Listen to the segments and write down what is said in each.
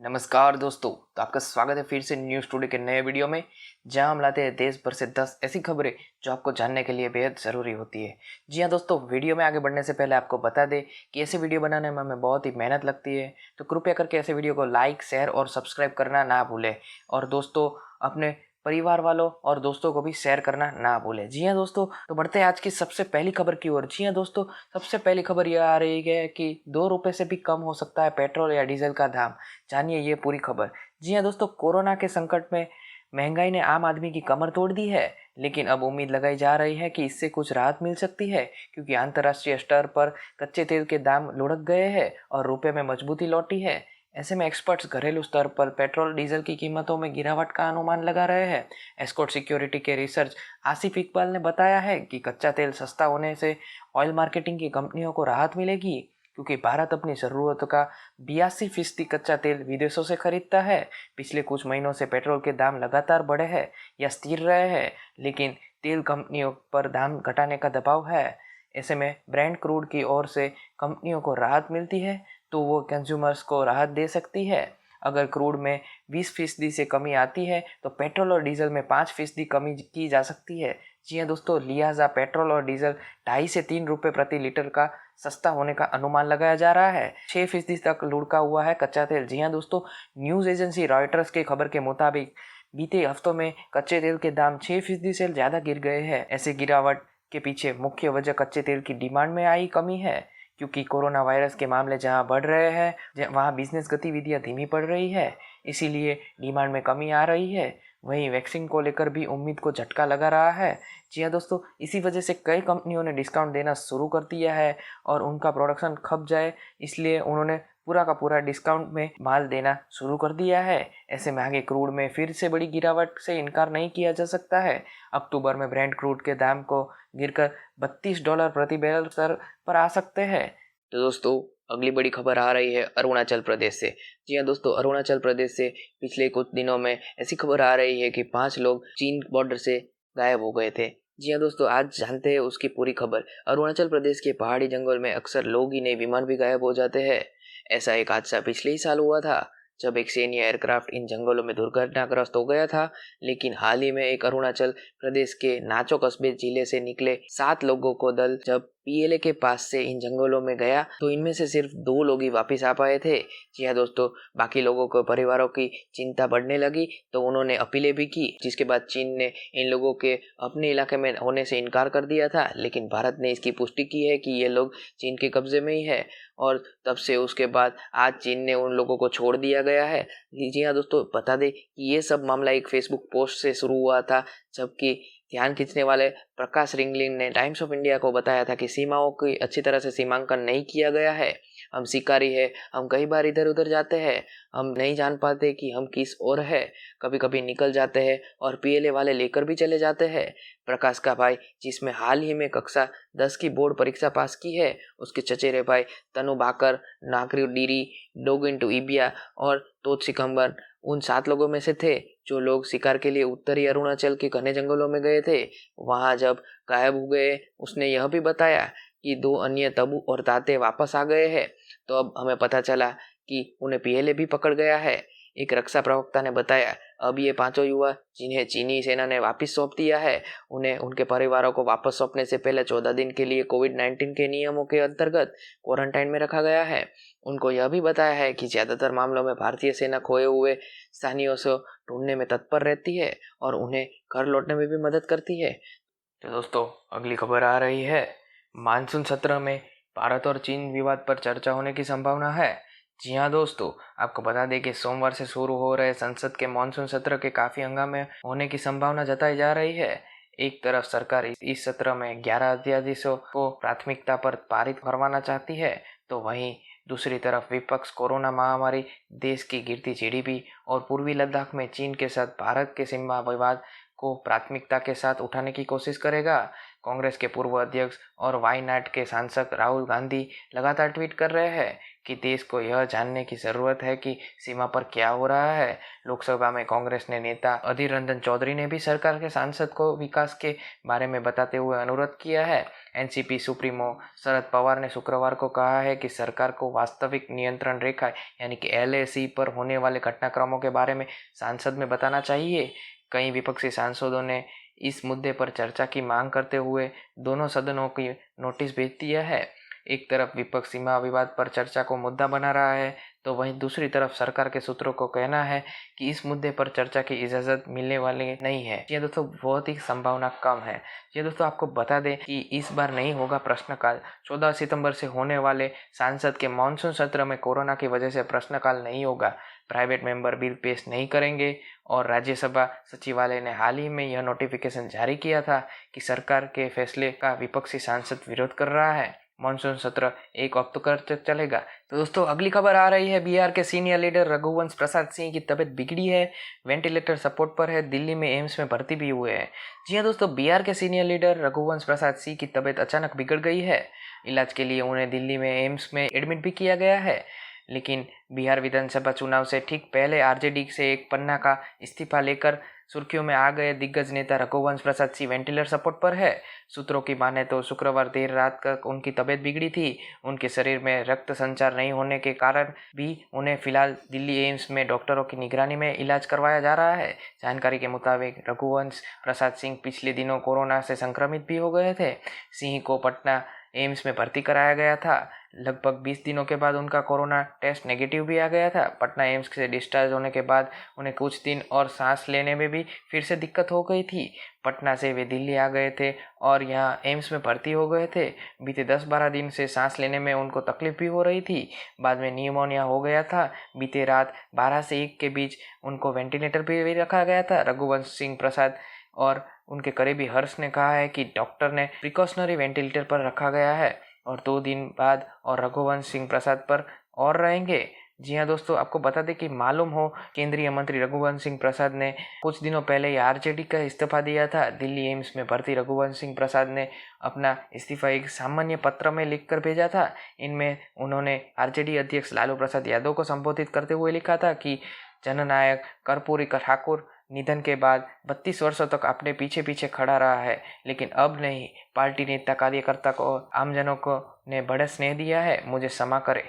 नमस्कार दोस्तों। तो आपका स्वागत है फिर से न्यूज़ टुडे के नए वीडियो में, जहां हम लाते हैं देश भर से 10 ऐसी खबरें जो आपको जानने के लिए बेहद ज़रूरी होती है। जी हाँ दोस्तों, वीडियो में आगे बढ़ने से पहले आपको बता दें कि ऐसे वीडियो बनाने में हमें बहुत ही मेहनत लगती है, तो कृपया करके ऐसे वीडियो को लाइक, शेयर और सब्सक्राइब करना ना भूलें। और दोस्तों, अपने परिवार वालों और दोस्तों को भी शेयर करना ना भूलें। जी हाँ दोस्तों, तो बढ़ते हैं आज की सबसे पहली खबर की ओर। जी हाँ दोस्तों, सबसे पहली खबर यह आ रही है कि 2 रुपये से भी कम हो सकता है पेट्रोल या डीजल का दाम। जानिए ये पूरी खबर। जी हाँ दोस्तों, कोरोना के संकट में महंगाई ने आम आदमी की कमर तोड़ दी है, लेकिन अब उम्मीद लगाई जा रही है कि इससे कुछ राहत मिल सकती है, क्योंकि अंतर्राष्ट्रीय स्तर पर कच्चे तेल के दाम लुढ़क गए हैं और रुपए में मजबूती लौटी है। ऐसे में एक्सपर्ट्स घरेलू स्तर पर पेट्रोल डीजल की कीमतों में गिरावट का अनुमान लगा रहे हैं। एस्कॉर्ट सिक्योरिटी के रिसर्च आसिफ इकबाल ने बताया है कि कच्चा तेल सस्ता होने से ऑयल मार्केटिंग की कंपनियों को राहत मिलेगी, क्योंकि भारत अपनी ज़रूरत का 82% कच्चा तेल विदेशों से खरीदता है। पिछले कुछ महीनों से पेट्रोल के दाम लगातार बढ़े हैं या स्थिर रहे हैं, लेकिन तेल कंपनियों पर दाम घटाने का दबाव है। ऐसे में ब्रांड क्रूड की ओर से कंपनियों को राहत मिलती है तो वो कंज्यूमर्स को राहत दे सकती है। अगर क्रूड में 20% से कमी आती है तो पेट्रोल और डीजल में 5% कमी की जा सकती है। जी हाँ दोस्तों, लिहाजा पेट्रोल और डीजल 2.5 से 3 रुपये प्रति लीटर का सस्ता होने का अनुमान लगाया जा रहा है। 6% तक लुढ़का हुआ है कच्चा तेल। जी हाँ दोस्तों, न्यूज़ एजेंसी रॉयटर्स की खबर के मुताबिक बीते हफ्तों में कच्चे तेल के दाम 6% से ज़्यादा गिर गए हैं। ऐसे गिरावट के पीछे मुख्य वजह कच्चे तेल की डिमांड में आई कमी है, क्योंकि कोरोना वायरस के मामले जहां बढ़ रहे हैं वहां बिजनेस गतिविधियां धीमी पड़ रही है, इसीलिए डिमांड में कमी आ रही है। वहीं वैक्सीन को लेकर भी उम्मीद को झटका लगा रहा है। जी हाँ दोस्तों, इसी वजह से कई कंपनियों ने डिस्काउंट देना शुरू कर दिया है और उनका प्रोडक्शन खप जाए, इसलिए उन्होंने पूरा का पूरा डिस्काउंट में माल देना शुरू कर दिया है। ऐसे में आगे क्रूड में फिर से बड़ी गिरावट से इनकार नहीं किया जा सकता है। अक्टूबर में ब्रेंट क्रूड के दाम को गिरकर $32 प्रति बैरल स्तर पर आ सकते हैं। तो दोस्तों, अगली बड़ी खबर आ रही है अरुणाचल प्रदेश से। जी हाँ दोस्तों, अरुणाचल प्रदेश से पिछले कुछ दिनों में ऐसी खबर आ रही है कि 5 लोग चीन बॉर्डर से गायब हो गए थे। जी हाँ दोस्तों, आज जानते हैं उसकी पूरी खबर। अरुणाचल प्रदेश के पहाड़ी जंगल में अक्सर लोग ही नहीं, विमान भी गायब हो जाते हैं। ऐसा एक हादसा पिछले ही साल हुआ था, जब एक सैन्य एयरक्राफ्ट इन जंगलों में दुर्घटनाग्रस्त हो गया था। लेकिन हाल ही में एक अरुणाचल प्रदेश के नाचो कस्बे जिले से निकले 7 लोगों को दल जब पीएलए के पास से इन जंगलों में गया तो इनमें से सिर्फ 2 लोग ही वापस आ पाए थे। जी हाँ दोस्तों, बाकी लोगों को परिवारों की चिंता बढ़ने लगी तो उन्होंने अपीलें भी की, जिसके बाद चीन ने इन लोगों के अपने इलाके में होने से इनकार कर दिया था। लेकिन भारत ने इसकी पुष्टि की है कि ये लोग चीन के कब्जे में ही है और तब से उसके बाद आज चीन ने उन लोगों को छोड़ दिया गया है। जी हाँ दोस्तों, बता दें कि ये सब मामला एक फेसबुक पोस्ट से शुरू हुआ था, जबकि ध्यान खींचने वाले प्रकाश रिंगलिन ने टाइम्स ऑफ इंडिया को बताया था कि सीमाओं की अच्छी तरह से सीमांकन नहीं किया गया है। हम शिकारी है, हम कई बार इधर उधर जाते हैं, हम नहीं जान पाते कि हम किस ओर है, कभी कभी निकल जाते हैं और पीएलए वाले लेकर भी चले जाते हैं। प्रकाश का भाई, जिसमें हाल ही में कक्षा 10 की बोर्ड परीक्षा पास की है, उसके चचेरे भाई तनु बाकर, नागरी डीरी, डोगिन टू इबिया और तोत्सिकम्बर उन 7 लोगों में से थे जो लोग शिकार के लिए उत्तरी अरुणाचल के घने जंगलों में गए थे। वहां जब गायब हो गए, उसने यह भी बताया कि 2 अन्य तबू और ताते वापस आ गए हैं। तो अब हमें पता चला कि उन्हें पीएलए भी पकड़ गया है। एक रक्षा प्रवक्ता ने बताया, अब ये 5 युवा जिन्हें चीनी सेना ने वापस सौंप दिया है, उन्हें उनके परिवारों को वापस सौंपने से पहले 14 दिन के लिए कोविड-19 के नियमों के अंतर्गत क्वारंटाइन में रखा गया है। उनको यह भी बताया है कि ज्यादातर मामलों में भारतीय सेना खोए हुए स्थानीयों से ढूंढने में तत्पर रहती है और उन्हें घर लौटने में भी मदद करती है। तो दोस्तों, अगली खबर आ रही है, मानसून सत्र में भारत और चीन विवाद पर चर्चा होने की संभावना है। जी हाँ दोस्तों, आपको बता दें कि सोमवार से शुरू हो रहे संसद के मानसून सत्र के काफी हंगामे होने की संभावना जताई जा रही है। एक तरफ सरकार इस सत्र में 11 अध्यादेशों को प्राथमिकता पर पारित करवाना चाहती है, तो वहीं दूसरी तरफ विपक्ष कोरोना महामारी, देश की गिरती जीडीपी और पूर्वी लद्दाख में चीन के साथ भारत के सीमा विवाद को प्राथमिकता के साथ उठाने की कोशिश करेगा। कांग्रेस के पूर्व अध्यक्ष और वायनाड के सांसद राहुल गांधी लगातार ट्वीट कर रहे हैं कि देश को यह जानने की ज़रूरत है कि सीमा पर क्या हो रहा है। लोकसभा में कांग्रेस ने नेता अधीर रंजन चौधरी ने भी सरकार के सांसद को विकास के बारे में बताते हुए अनुरोध किया है। एनसीपी सुप्रीमो शरद पवार ने शुक्रवार को कहा है कि सरकार को वास्तविक नियंत्रण रेखा यानी कि एलएसी पर होने वाले घटनाक्रमों के बारे में सांसद में बताना चाहिए। कई विपक्षी सांसदों ने इस मुद्दे पर चर्चा की मांग करते हुए दोनों सदनों की नोटिस भेज दिया है। एक तरफ विपक्ष सीमा विवाद पर चर्चा को मुद्दा बना रहा है, तो वहीं दूसरी तरफ सरकार के सूत्रों को कहना है कि इस मुद्दे पर चर्चा की इजाज़त मिलने वाली नहीं है। ये दोस्तों बहुत ही संभावना कम है। ये दोस्तों आपको बता दें कि इस बार नहीं होगा प्रश्नकाल। 14 सितंबर से होने वाले संसद के मानसून सत्र में कोरोना की वजह से प्रश्नकाल नहीं होगा। प्राइवेट मेंबर बिल पेश नहीं करेंगे और राज्यसभा सचिवालय ने हाल ही में यह नोटिफिकेशन जारी किया था कि सरकार के फैसले का विपक्षी सांसद विरोध कर रहा है। मानसून सत्र 1 अक्टूबर तक चलेगा। तो दोस्तों अगली खबर आ रही है, बिहार के सीनियर लीडर रघुवंश प्रसाद सिंह की तबीयत बिगड़ी है, वेंटिलेटर सपोर्ट पर है, दिल्ली में एम्स में भर्ती भी हुए हैं। जी हाँ दोस्तों, बिहार के सीनियर लीडर रघुवंश प्रसाद सिंह की तबीयत अचानक बिगड़ गई है। इलाज के लिए उन्हें दिल्ली में एम्स में एडमिट भी किया गया है। लेकिन बिहार विधानसभा चुनाव से ठीक पहले आरजेडी से एक पन्ना का इस्तीफा लेकर सुर्खियों में आ गए दिग्गज नेता रघुवंश प्रसाद सिंह वेंटिलेटर सपोर्ट पर है। सूत्रों की माने तो शुक्रवार देर रात तक उनकी तबीयत बिगड़ी थी। उनके शरीर में रक्त संचार नहीं होने के कारण भी उन्हें फिलहाल दिल्ली एम्स में डॉक्टरों की निगरानी में इलाज करवाया जा रहा है। जानकारी के मुताबिक रघुवंश प्रसाद सिंह पिछले दिनों कोरोना से संक्रमित भी हो गए थे। सिंह को पटना एम्स में भर्ती कराया गया था। लगभग 20 दिनों के बाद उनका कोरोना टेस्ट नेगेटिव भी आ गया था। पटना एम्स से डिस्चार्ज होने के बाद उन्हें कुछ दिन और सांस लेने में भी फिर से दिक्कत हो गई थी। पटना से वे दिल्ली आ गए थे और यहाँ एम्स में भर्ती हो गए थे। बीते 10-12 दिन से सांस लेने में उनको तकलीफ भी हो रही थी। बाद में निमोनिया हो गया था। बीते रात 12 से 1 के बीच उनको वेंटिलेटर पर भी रखा गया था। रघुवंश सिंह प्रसाद और उनके करीबी हर्ष ने कहा है कि डॉक्टर ने प्रिकॉशनरी वेंटिलेटर पर रखा गया है और 2 दिन बाद और रघुवंश सिंह प्रसाद पर और रहेंगे। जी हाँ दोस्तों, आपको बता दें कि मालूम हो केंद्रीय मंत्री रघुवंश सिंह प्रसाद ने कुछ दिनों पहले आरजेडी का इस्तीफा दिया था। दिल्ली एम्स में भर्ती रघुवंश सिंह प्रसाद ने अपना इस्तीफा एक सामान्य पत्र में लिखकर भेजा था। इनमें उन्होंने आरजेडी अध्यक्ष लालू प्रसाद यादव को संबोधित करते हुए लिखा था कि जननायक कर्पूरी ठाकुर निधन के बाद 32 वर्षों तक अपने पीछे पीछे खड़ा रहा है, लेकिन अब नहीं। पार्टी नेता कार्यकर्ता को आमजनों को ने बड़ा स्नेह दिया है, मुझे क्षमा करे।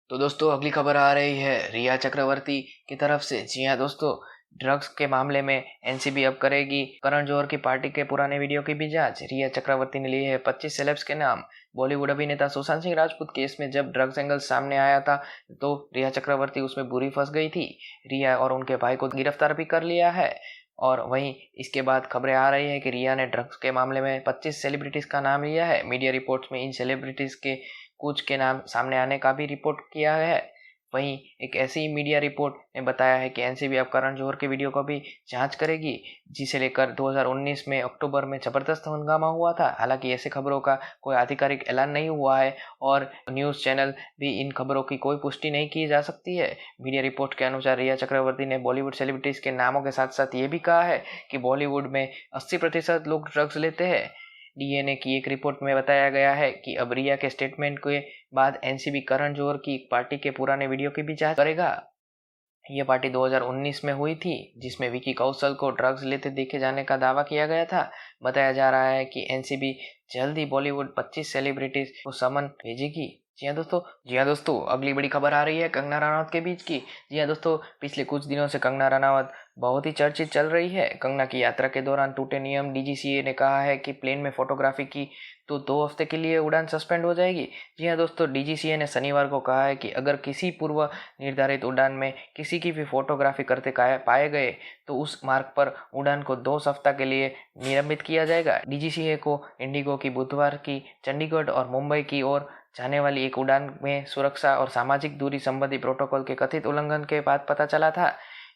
तो दोस्तों अगली खबर आ रही है रिया चक्रवर्ती की तरफ से। जी हाँ दोस्तों, ड्रग्स के मामले में एनसीबी अब करेगी करण जौहर की पार्टी के पुराने वीडियो की भी जांच। रिया चक्रवर्ती ने लिए है 25 सेलेब्स के नाम। बॉलीवुड अभिनेता सुशांत सिंह राजपूत केस में जब ड्रग्स एंगल सामने आया था तो रिया चक्रवर्ती उसमें बुरी फंस गई थी। रिया और उनके भाई को गिरफ्तार भी कर लिया है। और वहीं इसके बाद खबरें आ रही है कि रिया ने ड्रग्स के मामले में 25 सेलिब्रिटीज का नाम लिया है। मीडिया रिपोर्ट्स में इन सेलिब्रिटीज के कुछ के नाम सामने आने का भी रिपोर्ट किया है। वहीं एक ऐसी ही मीडिया रिपोर्ट ने बताया है कि एनसीबी अब करण जौहर के वीडियो को भी जांच करेगी, जिसे लेकर 2019 में अक्टूबर में जबरदस्त हंगामा हुआ था। हालांकि ऐसी खबरों का कोई आधिकारिक ऐलान नहीं हुआ है और न्यूज़ चैनल भी इन खबरों की कोई पुष्टि नहीं की जा सकती है। मीडिया रिपोर्ट के अनुसार रिया चक्रवर्ती ने बॉलीवुड सेलिब्रिटीज के नामों के साथ साथ ये भी कहा है कि बॉलीवुड में 80% लोग ड्रग्स लेते हैं। डीएनए की एक रिपोर्ट में बताया गया है कि अब रिया के स्टेटमेंट के बाद एनसीबी करण जौहर की पार्टी के पुराने वीडियो की भी जांच करेगा। यह पार्टी 2019 में हुई थी, जिसमें विकी कौशल को ड्रग्स लेते देखे जाने का दावा किया गया था। बताया जा रहा है कि एनसीबी जल्द ही बॉलीवुड 25 सेलिब्रिटीज को समन भेजेगी। जी हाँ दोस्तों, अगली बड़ी खबर आ रही है कंगना रनावत के बीच की। जी हाँ दोस्तों, पिछले कुछ दिनों से कंगना रनावत बहुत ही चर्चित चल रही है। कंगना की यात्रा के दौरान टूटे नियम, डीजीसीए ने कहा है कि प्लेन में फोटोग्राफी की तो 2 हफ्ते के लिए उड़ान सस्पेंड हो जाएगी। जी हाँ दोस्तों, डीजीसीए ने शनिवार को कहा है कि अगर किसी पूर्व निर्धारित उड़ान में किसी की भी फोटोग्राफी करते पाए गए तो उस मार्ग पर उड़ान को 2 सप्ताह के लिए निलंबित किया जाएगा। डीजीसीए को इंडिगो की बुधवार की चंडीगढ़ और मुंबई की ओर जाने वाली एक उड़ान में सुरक्षा और सामाजिक दूरी संबंधी प्रोटोकॉल के कथित उल्लंघन के बाद पता चला था,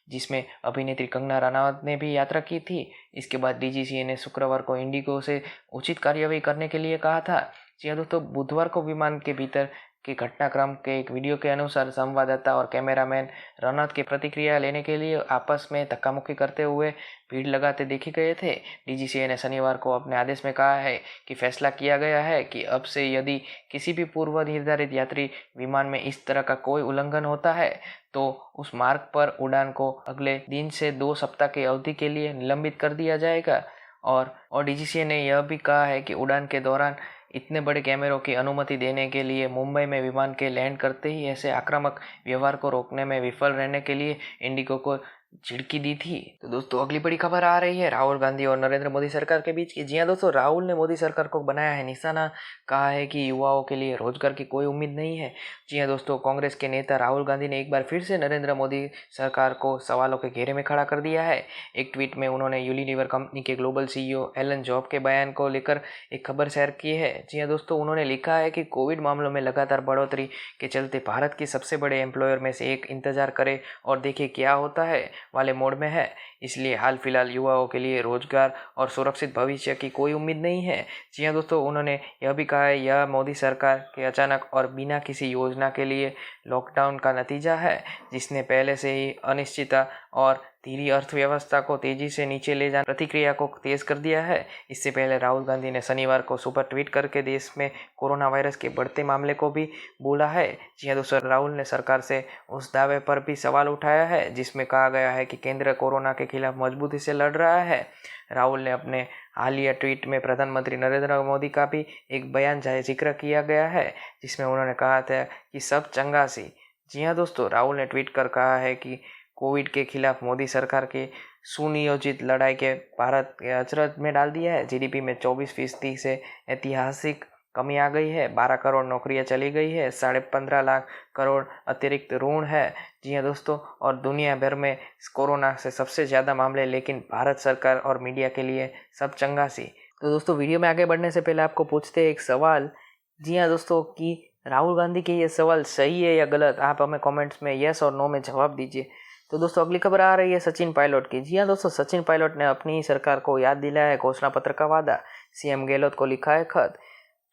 जिसमें अभिनेत्री कंगना रनावत ने भी यात्रा की थी। इसके बाद डीजीसीए ने शुक्रवार को इंडिगो से उचित कार्यवाही करने के लिए कहा था। जी हाँ दोस्तों, बुधवार को विमान के भीतर कि घटनाक्रम के एक वीडियो के अनुसार संवाददाता और कैमरामैन रनौत की प्रतिक्रिया लेने के लिए आपस में धक्का-मुक्की करते हुए भीड़ लगाते देखे गए थे। डीजीसीए ने शनिवार को अपने आदेश में कहा है कि फैसला किया गया है कि अब से यदि किसी भी पूर्व निर्धारित यात्री विमान में इस तरह का कोई उल्लंघन होता है तो उस मार्ग पर उड़ान को अगले दिन से 2 सप्ताह की अवधि के लिए निलंबित कर दिया जाएगा। और डीजीसीए ने यह भी कहा है कि उड़ान के दौरान इतने बड़े कैमरों की अनुमति देने के लिए मुंबई में विमान के लैंड करते ही ऐसे आक्रामक व्यवहार को रोकने में विफल रहने के लिए इंडिगो को झिड़की दी थी। तो दोस्तों अगली बड़ी खबर आ रही है राहुल गांधी और नरेंद्र मोदी सरकार के बीच की। जी हाँ दोस्तों, राहुल ने मोदी सरकार को बनाया है निशाना, कहा है कि युवाओं के लिए रोजगार की कोई उम्मीद नहीं है। जी हाँ दोस्तों, कांग्रेस के नेता राहुल गांधी ने एक बार फिर से नरेंद्र मोदी सरकार को सवालों के घेरे में खड़ा कर दिया है। एक ट्वीट में उन्होंने यूनिलीवर कंपनी के ग्लोबल सीईओ एलन जॉब के बयान को लेकर एक खबर शेयर की है। जी हाँ दोस्तों, उन्होंने लिखा है कि कोविड मामलों में लगातार बढ़ोतरी के चलते भारत की सबसे बड़े एम्प्लॉयर में से एक इंतजार करे और देखे क्या होता है वाले मोड में है। इसलिए हाल फिलहाल युवाओं के लिए रोजगार और सुरक्षित भविष्य की कोई उम्मीद नहीं है। जी हाँ दोस्तों, उन्होंने यह भी कहा है यह मोदी सरकार के अचानक और बिना किसी योजना के लिए लॉकडाउन का नतीजा है, जिसने पहले से ही अनिश्चितता और धीरे अर्थव्यवस्था को तेजी से नीचे ले जाने प्रतिक्रिया को तेज कर दिया है। इससे पहले राहुल गांधी ने शनिवार को सुबह ट्वीट करके देश में कोरोना वायरस के बढ़ते मामले को भी बोला है। जी हाँ दोस्तों, राहुल ने सरकार से उस दावे पर भी सवाल उठाया है जिसमें कहा गया है कि केंद्र कोरोना के खिलाफ मजबूती से लड़ रहा है। राहुल ने अपने हालिया ट्वीट में प्रधानमंत्री नरेंद्र मोदी का भी एक बयान जिक्र किया गया है जिसमें उन्होंने कहा था कि सब चंगा सी। जी हाँ दोस्तों, राहुल ने ट्वीट कर कहा है कि कोविड के खिलाफ मोदी सरकार के सुनियोजित लड़ाई के भारत के अचरज में डाल दिया है। जीडीपी में 24% से ऐतिहासिक कमी आ गई है, 12 करोड़ नौकरियां चली गई है, 15.5 लाख करोड़ अतिरिक्त ऋण है। जी हाँ दोस्तों, और दुनिया भर में कोरोना से सबसे ज़्यादा मामले, लेकिन भारत सरकार और मीडिया के लिए सब चंगा सी। तो दोस्तों वीडियो में आगे बढ़ने से पहले आपको पूछते हैं एक सवाल। जी हाँ दोस्तों, कि राहुल गांधी के ये सवाल सही है या गलत? आप हमें कमेंट्स में येस और नो में जवाब दीजिए। तो दोस्तों अगली खबर आ रही है सचिन पायलट की। जी हाँ दोस्तों, सचिन पायलट ने अपनी सरकार को याद दिलाया है घोषणा पत्र का वादा। सीएम गहलोत को लिखा है खत।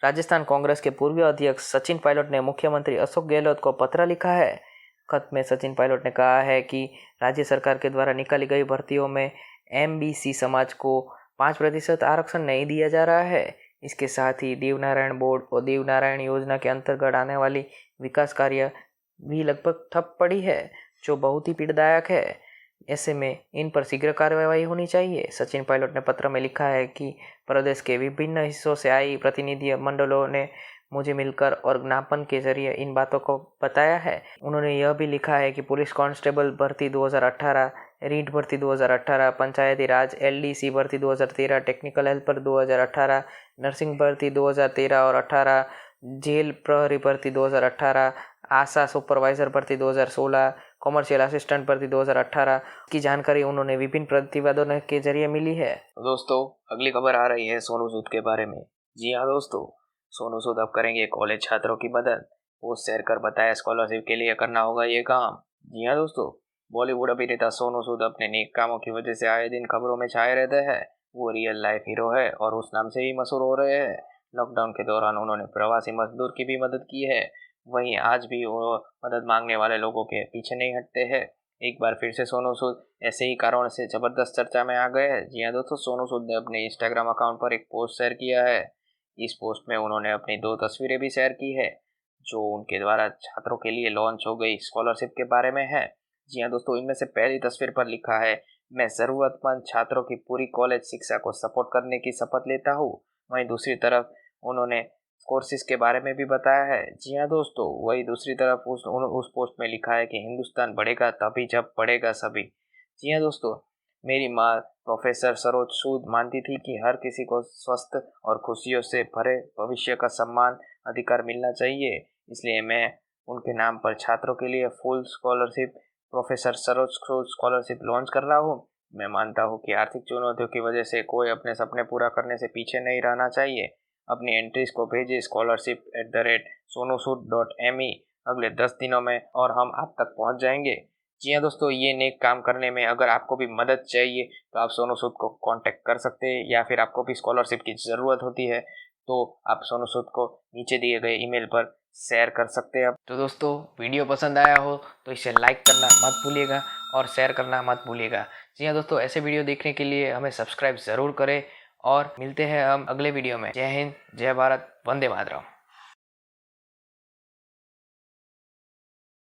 राजस्थान कांग्रेस के पूर्व अध्यक्ष सचिन पायलट ने मुख्यमंत्री अशोक गहलोत को पत्र लिखा है। खत में सचिन पायलट ने कहा है कि राज्य सरकार के द्वारा निकाली गई भर्तियों में एमबीसी समाज को 5% आरक्षण नहीं दिया जा रहा है। इसके साथ ही देवनारायण बोर्ड और देवनारायण योजना के अंतर्गत आने वाली विकास कार्य भी लगभग ठप पड़ी है, जो बहुत ही पीड़ादायक है। ऐसे में इन पर शीघ्र कार्रवाई होनी चाहिए। सचिन पायलट ने पत्र में लिखा है कि प्रदेश के विभिन्न हिस्सों से आई प्रतिनिधि मंडलों ने मुझे मिलकर और ज्ञापन के जरिए इन बातों को बताया है। उन्होंने यह भी लिखा है कि पुलिस कांस्टेबल भर्ती 2018, रीट भर्ती 2018, पंचायती राज एलडीसी भर्ती 2013, टेक्निकल हेल्पर 2018, नर्सिंग भर्ती 2013 और 18, जेल प्रहरी भर्ती 2018, आशा सुपरवाइजर भर्ती 2016, कॉमर्शियल असिस्टेंट भर्ती 2018 की जानकारी उन्होंने विभिन्न प्रतिवेदनों के जरिए मिली है। दोस्तों अगली खबर आ रही है सोनू सूद के बारे में। जी हाँ दोस्तों, सोनू सूद अब करेंगे कॉलेज छात्रों की मदद। पोस्ट शेयर कर बताया स्कॉलरशिप के लिए करना होगा ये काम। जी हाँ दोस्तों, बॉलीवुड अभिनेता सोनू सूद अपने नेक कामों की वजह से आए दिन खबरों में छाए रहते हैं। वो रियल लाइफ हीरो है और उस नाम से ही मशहूर हो रहे हैं। लॉकडाउन के दौरान उन्होंने प्रवासी मजदूर की भी मदद की है। वहीं आज भी वो मदद मांगने वाले लोगों के पीछे नहीं हटते हैं। एक बार फिर से सोनू सूद ऐसे ही कारणों से जबरदस्त चर्चा में आ गए हैं। जी हाँ दोस्तों, सोनू सूद ने अपने इंस्टाग्राम अकाउंट पर एक पोस्ट शेयर किया है। इस पोस्ट में उन्होंने अपनी 2 तस्वीरें भी शेयर की है, जो उनके द्वारा छात्रों के लिए लॉन्च हो गई स्कॉलरशिप के बारे में है। जी हाँ दोस्तों, इनमें से पहली तस्वीर पर लिखा है, मैं ज़रूरतमंद छात्रों की पूरी कॉलेज शिक्षा को सपोर्ट करने की शपथ लेता हूँ। वहीं दूसरी तरफ उन्होंने कोर्सेज के बारे में भी बताया है। जी हाँ दोस्तों, वही दूसरी तरफ उस पोस्ट में लिखा है कि हिंदुस्तान बढ़ेगा तभी जब बढ़ेगा सभी। जी हाँ दोस्तों, मेरी माँ प्रोफेसर सरोज सूद मानती थी कि हर किसी को स्वस्थ और खुशियों से भरे भविष्य का सम्मान अधिकार मिलना चाहिए। इसलिए मैं उनके नाम पर छात्रों के लिए फुल स्कॉलरशिप प्रोफेसर सरोज सूद स्कॉलरशिप लॉन्च कर रहा हूँ। मैं मानता हूँ कि आर्थिक चुनौतियों की वजह से कोई अपने सपने पूरा करने से पीछे नहीं रहना चाहिए। अपनी एंट्रीज को भेजिए scholarship@sonosud.me। अगले 10 दिनों में और हम आप तक पहुंच जाएंगे। जी हाँ दोस्तों, ये नेक काम करने में अगर आपको भी मदद चाहिए तो आप सोनू सूद को कांटेक्ट कर सकते हैं, या फिर आपको भी स्कॉलरशिप की ज़रूरत होती है तो आप सोनू सूद को नीचे दिए गए ईमेल पर शेयर कर सकते हैं। तो दोस्तों वीडियो पसंद आया हो तो इसे लाइक करना मत भूलिएगा और शेयर करना मत भूलिएगा। जी हाँ दोस्तों, ऐसे वीडियो देखने के लिए हमें सब्सक्राइब ज़रूर करें और मिलते हैं हम अगले वीडियो में। जय हिंद, जय भारत, वंदे मातरम।